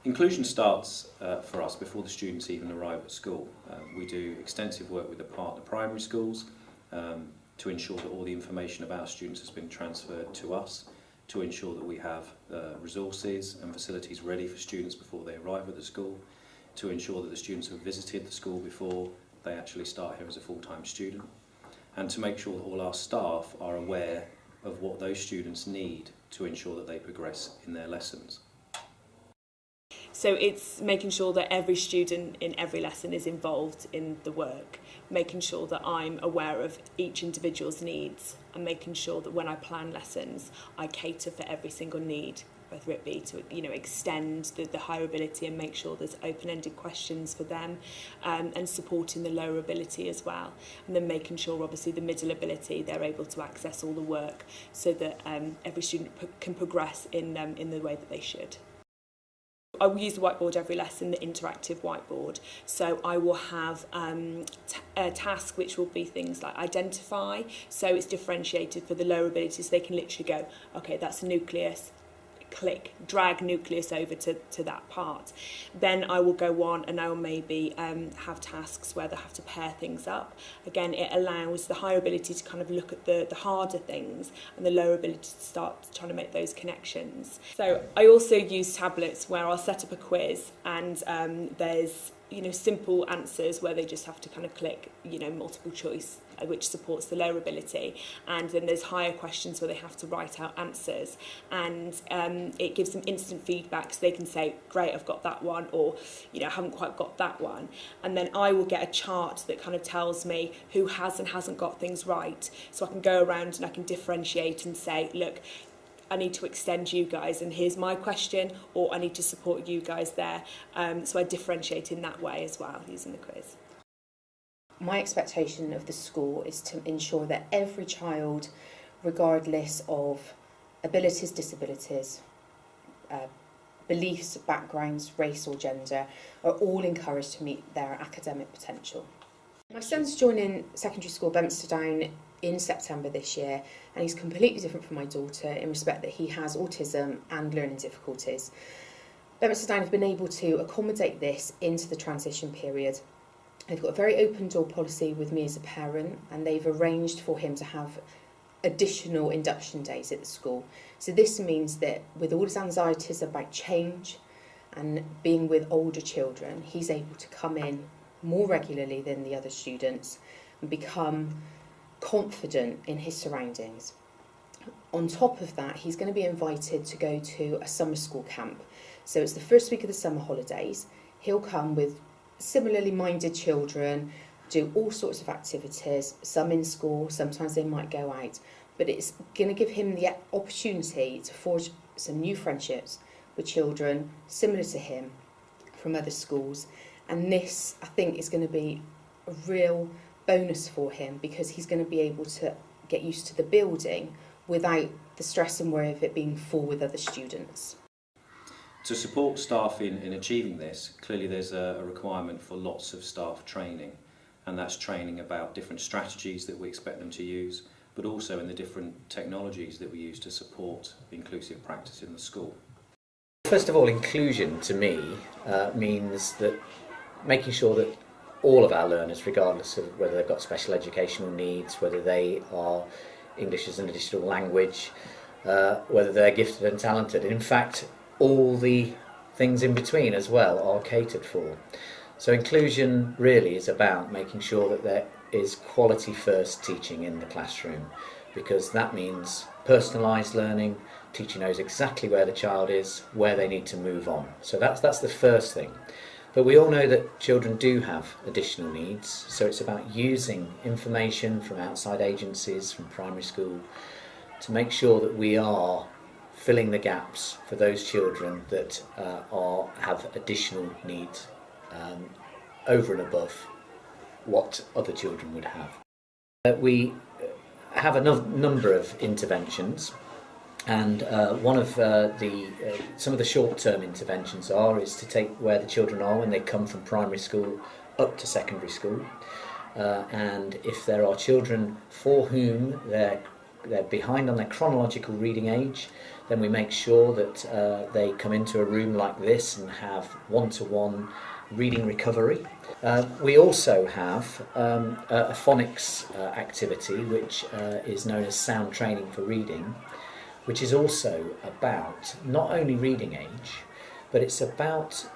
Inclusion starts for us before the students even arrive at school. We do extensive work with the partner primary schools to ensure that all the information about students has been transferred to us, to ensure that we have resources and facilities ready for students before they arrive at the school, to ensure that the students have visited the school before they actually start here as a full-time student, and to make sure that all our staff are aware of what those students need to ensure that they progress in their lessons. So it's making sure that every student in every lesson is involved in the work, making sure that I'm aware of each individual's needs, and making sure that when I plan lessons, I cater for every single need, whether it be to extend the higher ability and make sure there's open-ended questions for them, and supporting the lower ability as well, and then making sure obviously the middle ability they're able to access all the work so that every student can progress in the way that they should. I will use the whiteboard every lesson, the interactive whiteboard. So I will have a task which will be things like identify. So it's differentiated for the lower abilities. So they can literally go, okay, that's a nucleus. Click, drag nucleus over to that part. Then I will go on and I will maybe have tasks where they have to pair things up. Again, it allows the higher ability to kind of look at the harder things and the lower ability to start trying to make those connections. So I also use tablets where I'll set up a quiz and there's simple answers where they just have to kind of click multiple choice, which supports the lower ability, and then there's higher questions where they have to write out answers, and it gives them instant feedback so they can say, great, I've got that one, or I haven't quite got that one, and then I will get a chart that kind of tells me who has and hasn't got things right, so I can go around and I can differentiate and say, look, I need to extend you guys and here's my question, or I need to support you guys there. So I differentiate in that way as well using the quiz. My expectation of the school is to ensure that every child, regardless of abilities, disabilities, beliefs, backgrounds, race or gender, are all encouraged to meet their academic potential. My son's joining secondary school Bedminster Down in September this year, and he's completely different from my daughter in respect that he has autism and learning difficulties. Bedminster Down have been able to accommodate this into the transition period. They've got a very open door policy with me as a parent, and they've arranged for him to have additional induction days at the school. So this means that with all his anxieties about change and being with older children, he's able to come in more regularly than the other students and become confident in his surroundings. On top of that, he's going to be invited to go to a summer school camp. So it's the first week of the summer holidays. He'll come with similarly minded children, do all sorts of activities, some in school, sometimes they might go out, but it's going to give him the opportunity to forge some new friendships with children similar to him from other schools, and this I think is going to be a real bonus for him because he's going to be able to get used to the building without the stress and worry of it being full with other students. To support staff in achieving this, clearly there's a requirement for lots of staff training, and that's training about different strategies that we expect them to use, but also in the different technologies that we use to support inclusive practice in the school. First of all, inclusion to me means that making sure that all of our learners, regardless of whether they've got special educational needs, whether they are English as an additional language, whether they're gifted and talented, and in fact all the things in between as well are catered for. So inclusion really is about making sure that there is quality first teaching in the classroom, because that means personalised learning. Teacher knows exactly where the child is, where they need to move on. So that's the first thing. But we all know that children do have additional needs, so it's about using information from outside agencies, from primary school, to make sure that we are filling the gaps for those children that have additional needs over and above what other children would have. We have a number of interventions, and one of some of the short-term interventions is to take where the children are when they come from primary school up to secondary school, and if there are children for whom their they're behind on their chronological reading age, then we make sure that they come into a room like this and have one-to-one reading recovery. We also have a phonics activity which is known as sound training for reading, which is also about not only reading age, but it's about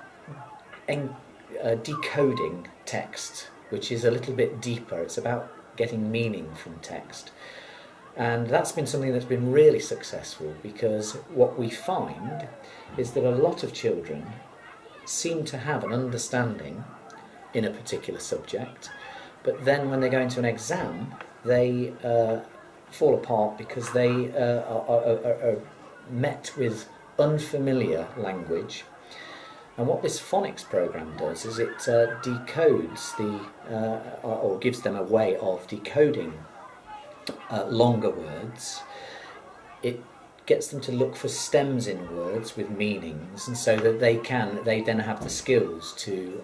decoding text, which is a little bit deeper. It's about getting meaning from text. And that's been something that's been really successful, because what we find is that a lot of children seem to have an understanding in a particular subject, but then when they go into an exam, they fall apart because they are met with unfamiliar language. And what this phonics program does is it decodes or gives them a way of decoding longer words. It gets them to look for stems in words with meanings, and so that they then have the skills to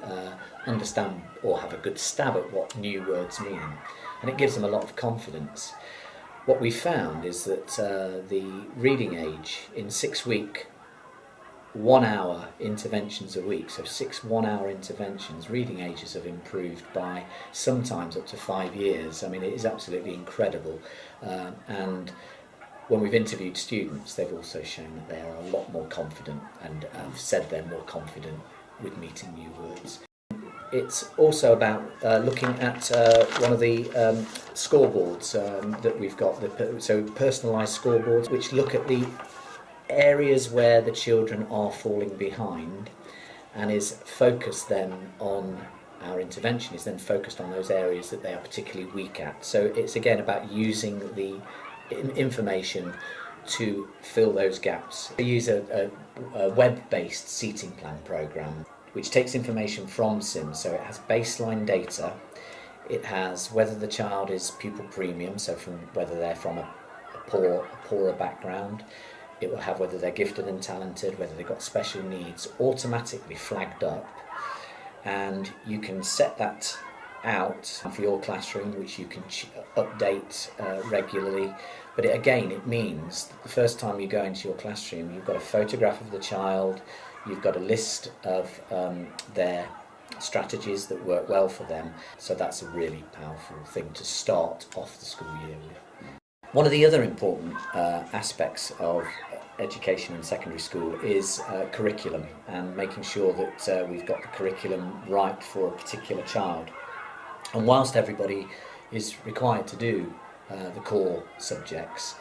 understand or have a good stab at what new words mean, and it gives them a lot of confidence. What we found is that the reading age in 6-week 1 hour interventions a week, so 6 1-hour interventions, reading ages have improved by sometimes up to 5 years. I mean, it is absolutely incredible. And when we've interviewed students, they've also shown that they are a lot more confident and have said they're more confident with meeting new words. It's also about looking at one of the scoreboards that we've got, so personalised scoreboards, which look at the areas where the children are falling behind, and is focused then on, our intervention is then focused on those areas that they are particularly weak at. So it's again about using the information to fill those gaps. We use a web-based seating plan programme which takes information from SIM, so it has baseline data, it has whether the child is pupil premium, so from whether they're from a poorer background. It will have whether they're gifted and talented, whether they've got special needs, automatically flagged up, and you can set that out for your classroom, which you can update regularly. But it means that the first time you go into your classroom, you've got a photograph of the child, you've got a list of their strategies that work well for them, so that's a really powerful thing to start off the school year with. One of the other important aspects of education in secondary school is curriculum, and making sure that we've got the curriculum right for a particular child. And whilst everybody is required to do the core subjects,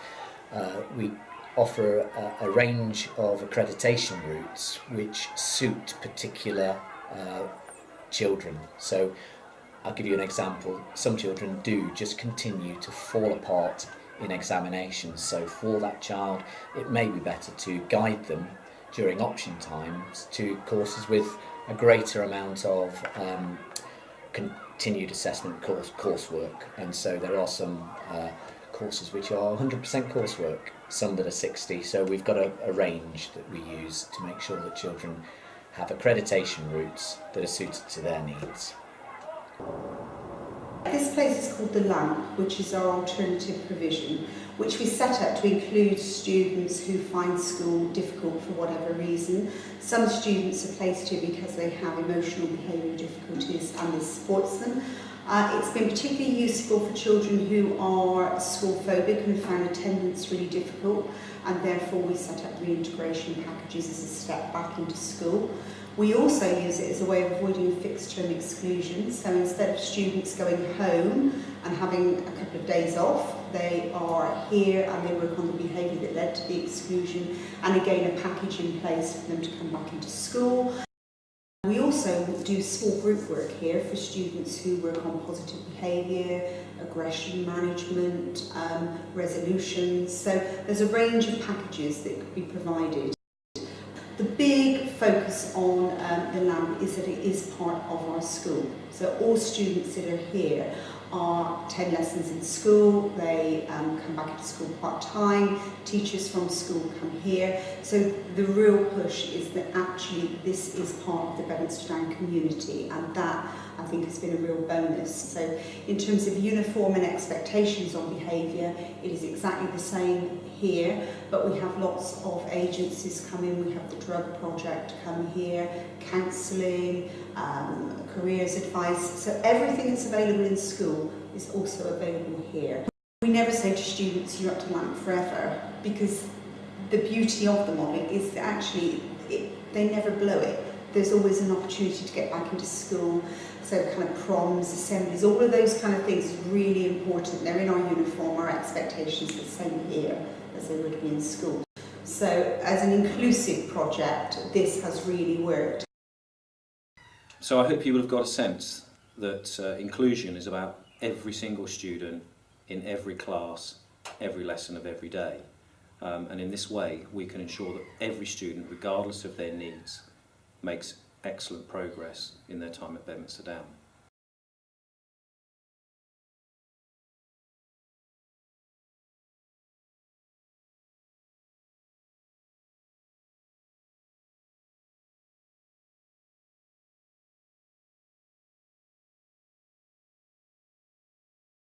we offer a range of accreditation routes which suit particular children. So I'll give you an example. Some children do just continue to fall apart in examinations, so for that child it may be better to guide them during option times to courses with a greater amount of continued assessment coursework, and so there are some courses which are 100% coursework, some that are 60, so we've got a range that we use to make sure that children have accreditation routes that are suited to their needs. This place is called the Lamp, which is our alternative provision, which we set up to include students who find school difficult for whatever reason. Some students are placed here because they have emotional behavioural difficulties and this supports them. It's been particularly useful for children who are school phobic and found attendance really difficult, and therefore we set up reintegration packages as a step back into school. We also use it as a way of avoiding fixed term exclusion, so instead of students going home and having a couple of days off, they are here and they work on the behaviour that led to the exclusion, and again a package in place for them to come back into school. We also do small group work here for students who work on positive behaviour, aggression management, resolutions, so there's a range of packages that could be provided. The big focus on the LAMP is that it is part of our school. So all students that are here are 10 lessons in school, they come back into school part-time, teachers from school come here. So the real push is that actually this is part of the Bedminster Down community, and that I think has been a real bonus. So in terms of uniform and expectations on behaviour, it is exactly the same here, but we have lots of agencies come in. We have the Drug Project come here, counselling, careers advice. So everything that's available in school is also available here. We never say to students, you're up to LAMP forever, because the beauty of the model is that actually they never blow it. There's always an opportunity to get back into school. So kind of proms, assemblies, all of those kind of things is really important. They're in our uniform, our expectations are the same here as they would be in school. So as an inclusive project, this has really worked. So I hope you will have got a sense that inclusion is about every single student in every class, every lesson of every day. And in this way, we can ensure that every student, regardless of their needs, makes excellent progress in their time at Bedminster Down.